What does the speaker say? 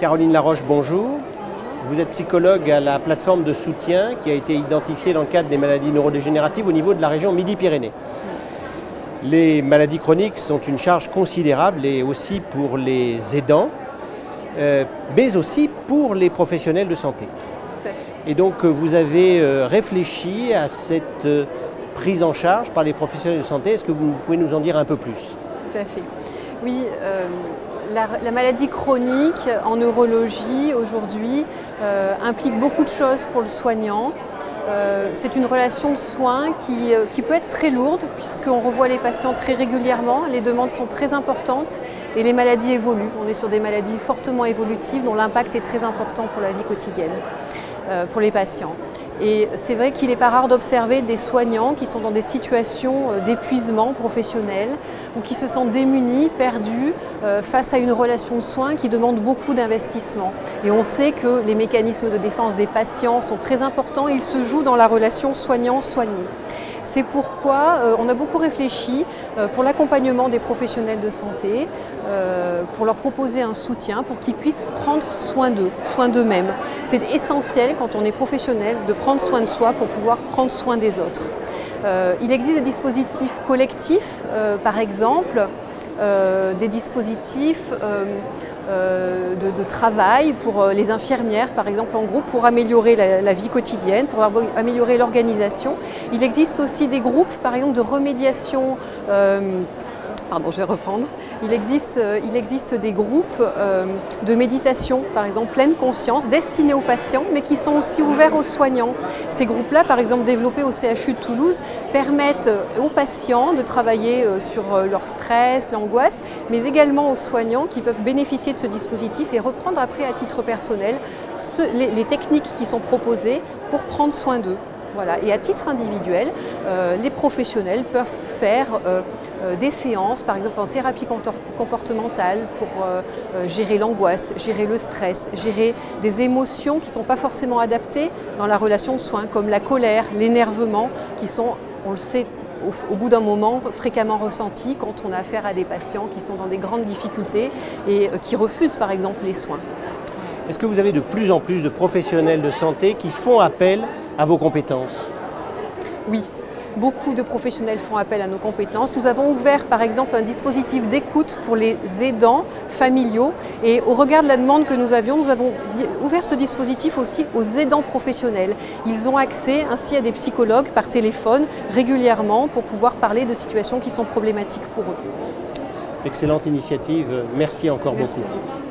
Caroline Laroche, bonjour. Vous êtes psychologue à la plateforme de soutien qui a été identifiée dans le cadre des maladies neurodégénératives au niveau de la région Midi-Pyrénées. Les maladies chroniques sont une charge considérable et aussi pour les aidants, mais aussi pour les professionnels de santé. Tout à fait. Et donc vous avez réfléchi à cette prise en charge par les professionnels de santé. Est-ce que vous pouvez nous en dire un peu plus? Tout à fait. Oui, la maladie chronique en neurologie aujourd'hui implique beaucoup de choses pour le soignant. C'est une relation de soins qui peut être très lourde puisqu'on revoit les patients très régulièrement, les demandes sont très importantes et les maladies évoluent. On est sur des maladies fortement évolutives dont l'impact est très important pour la vie quotidienne, pour les patients. Et c'est vrai qu'il n'est pas rare d'observer des soignants qui sont dans des situations d'épuisement professionnel ou qui se sentent démunis, perdus face à une relation de soins qui demande beaucoup d'investissement. Et on sait que les mécanismes de défense des patients sont très importants et ils se jouent dans la relation soignant-soigné. C'est pourquoi on a beaucoup réfléchi pour l'accompagnement des professionnels de santé, pour leur proposer un soutien pour qu'ils puissent prendre soin d'eux, soin d'eux-mêmes. C'est essentiel quand on est professionnel de prendre soin de soi pour pouvoir prendre soin des autres. Il existe des dispositifs collectifs, par exemple, des dispositifs de travail pour les infirmières, par exemple en groupe, pour améliorer la vie quotidienne, pour améliorer l'organisation. Il existe aussi des groupes, par exemple, de remédiation. Pardon, je vais reprendre. Il existe des groupes de méditation, par exemple, pleine conscience, destinés aux patients, mais qui sont aussi ouverts aux soignants. Ces groupes-là, par exemple, développés au CHU de Toulouse, permettent aux patients de travailler sur leur stress, l'angoisse, mais également aux soignants qui peuvent bénéficier de ce dispositif et reprendre après à titre personnel les techniques qui sont proposées pour prendre soin d'eux. Voilà. Et à titre individuel, les professionnels peuvent faire des séances, par exemple en thérapie comportementale pour gérer l'angoisse, gérer le stress, gérer des émotions qui ne sont pas forcément adaptées dans la relation de soins, comme la colère, l'énervement, qui sont, on le sait, au bout d'un moment, fréquemment ressentis quand on a affaire à des patients qui sont dans des grandes difficultés et qui refusent par exemple les soins. Est-ce que vous avez de plus en plus de professionnels de santé qui font appel à vos compétences? Oui, beaucoup de professionnels font appel à nos compétences. Nous avons ouvert par exemple un dispositif d'écoute pour les aidants familiaux et au regard de la demande que nous avons ouvert ce dispositif aussi aux aidants professionnels. Ils ont accès ainsi à des psychologues par téléphone régulièrement pour pouvoir parler de situations qui sont problématiques pour eux. Excellente initiative, merci encore beaucoup. Merci.